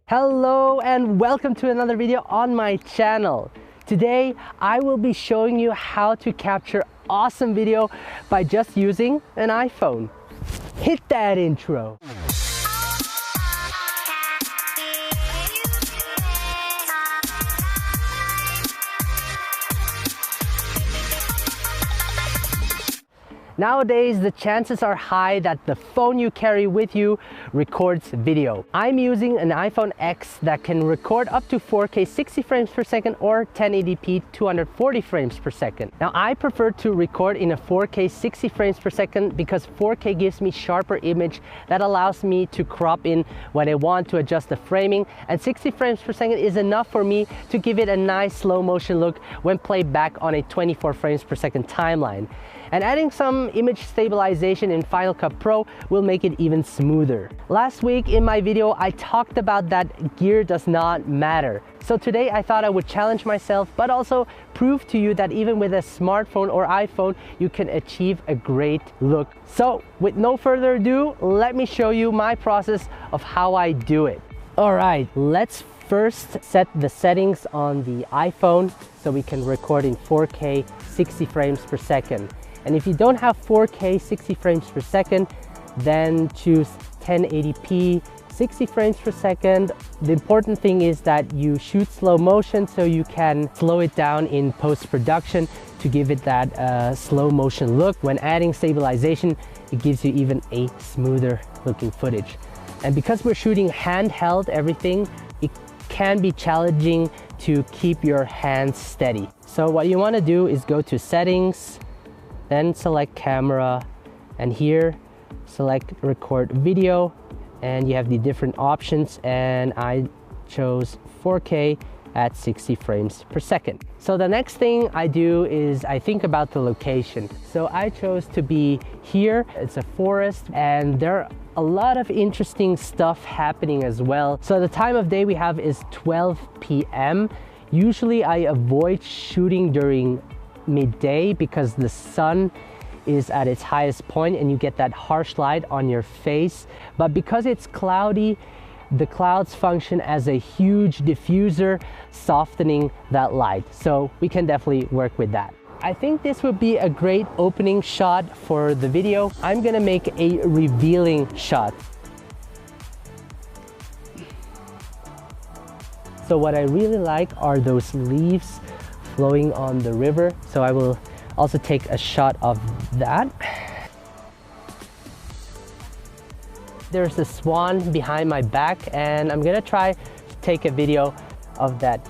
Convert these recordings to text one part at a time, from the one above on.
Hello and welcome to another video on my channel. Today I will be showing you how to capture awesome video by just using an iPhone. Hit that intro. Nowadays, the chances are high that the phone you carry with you records video. I'm using an iPhone X that can record up to 4K 60 frames per second or 1080p 240 frames per second. Now, I prefer to record in a 4K 60 frames per second because 4K gives me sharper image that allows me to crop in when I want to adjust the framing, and 60 frames per second is enough for me to give it a nice slow motion look when played back on a 24 frames per second timeline. And adding some image stabilization in Final Cut Pro will make it even smoother. Last week in my video, I talked about that gear does not matter. So today I thought I would challenge myself, but also prove to you that even with a smartphone or iPhone, you can achieve a great look. So with no further ado, let me show you my process of how I do it. All right, let's first set the settings on the iPhone so we can record in 4K 60 frames per second. And if you don't have 4K 60 frames per second, then choose 1080p 60 frames per second. The important thing is that you shoot slow motion so you can slow it down in post-production to give it that slow motion look. When adding stabilization, it gives you even a smoother looking footage. And because we're shooting handheld everything, it can be challenging to keep your hands steady. So what you want to do is go to settings, then select camera, and here select record video, and you have the different options, and I chose 4K at 60 frames per second. So the next thing I do is I think about the location. So I chose to be here. It's a forest and there are a lot of interesting stuff happening as well. So the time of day we have is 12 p.m. Usually I avoid shooting during midday because the sun is at its highest point and you get that harsh light on your face. But because it's cloudy, the clouds function as a huge diffuser, softening that light. So we can definitely work with that. I think this would be a great opening shot for the video. I'm gonna make a revealing shot. So what I really like are those leaves flowing on the river. So I will also take a shot of that. There's a swan behind my back and I'm gonna try to take a video of that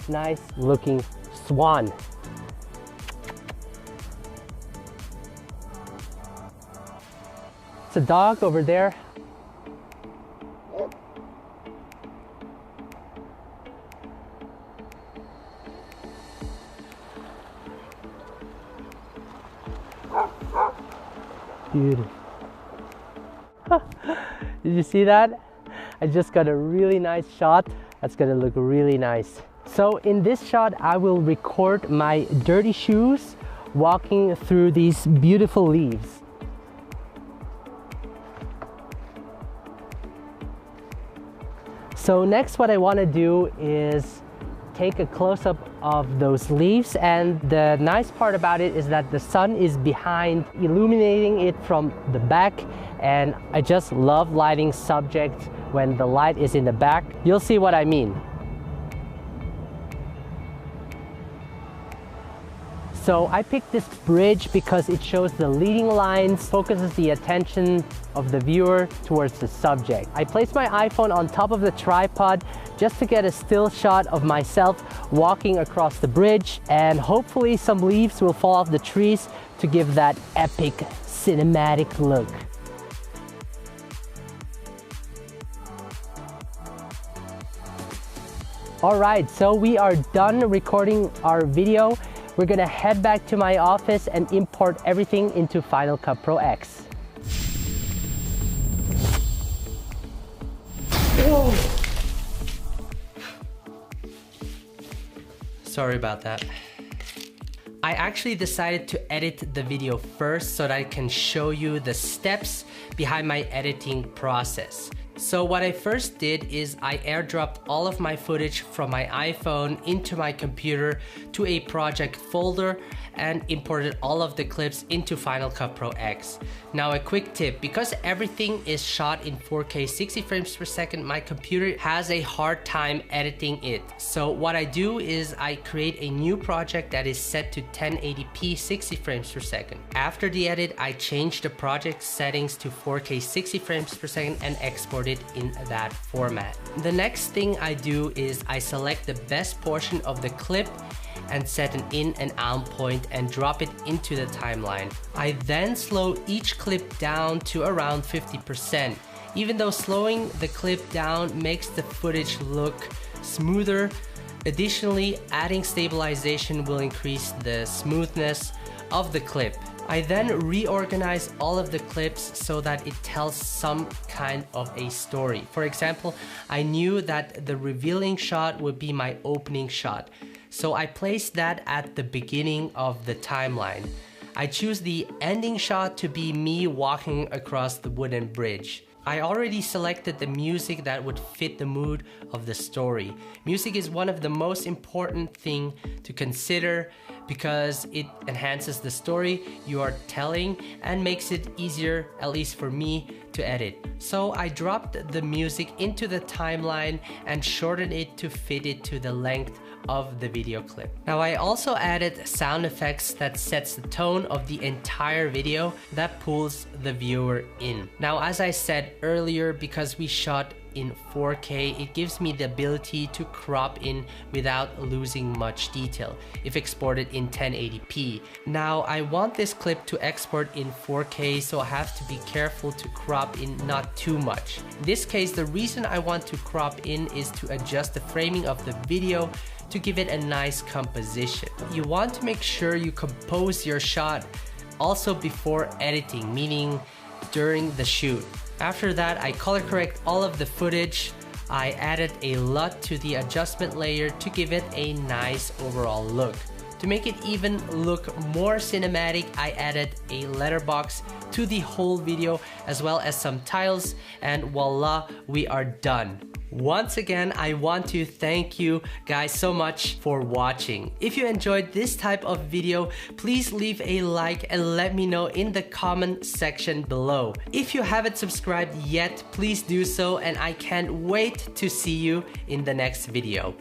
nice looking swan. It's a dog over there. Beautiful. Did you see that? I just got a really nice shot. That's gonna look really nice. So in this shot, I will record my dirty shoes walking through these beautiful leaves. So next, what I want to do is take a close-up of those leaves, and the nice part about it is that the sun is behind, illuminating it from the back, and I just love lighting subjects when the light is in the back. You'll see what I mean. So I picked this bridge because it shows the leading lines, focuses the attention of the viewer towards the subject. I placed my iPhone on top of the tripod just to get a still shot of myself walking across the bridge, and hopefully some leaves will fall off the trees to give that epic cinematic look. All right, so we are done recording our video. We're gonna head back to my office and import everything into Final Cut Pro X. Whoa. Sorry about that. I actually decided to edit the video first so that I can show you the steps behind my editing process. So what I first did is I airdropped all of my footage from my iPhone into my computer to a project folder and imported all of the clips into Final Cut Pro X. Now a quick tip, because everything is shot in 4K 60 frames per second, my computer has a hard time editing it. So what I do is I create a new project that is set to 1080p 60 frames per second. After the edit, I change the project settings to 4K 60 frames per second and export it in that format. The next thing I do is I select the best portion of the clip and set an in and out point and drop it into the timeline. I then slow each clip down to around 50%. Even though slowing the clip down makes the footage look smoother, additionally, adding stabilization will increase the smoothness of the clip. I then reorganize all of the clips so that it tells some kind of a story. For example, I knew that the revealing shot would be my opening shot, so I placed that at the beginning of the timeline. I choose the ending shot to be me walking across the wooden bridge. I already selected the music that would fit the mood of the story. Music is one of the most important things to consider because it enhances the story you are telling and makes it easier, at least for me, to edit. So I dropped the music into the timeline and shortened it to fit it to the length of the video clip. Now I also added sound effects that sets the tone of the entire video that pulls the viewer in. Now as I said earlier, because we shot in 4K, it gives me the ability to crop in without losing much detail if exported in 1080p. Now I want this clip to export in 4K, so I have to be careful to crop in not too much. In this case, the reason I want to crop in is to adjust the framing of the video to give it a nice composition. You want to make sure you compose your shot also before editing, meaning during the shoot. After that, I color correct all of the footage. I added a LUT to the adjustment layer to give it a nice overall look. To make it even look more cinematic, I added a letterbox to the whole video as well as some tiles, and voila, we are done. Once again, I want to thank you guys so much for watching. If you enjoyed this type of video, please leave a like and let me know in the comment section below. If you haven't subscribed yet, please do so, and I can't wait to see you in the next video.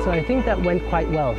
So I think that went quite well.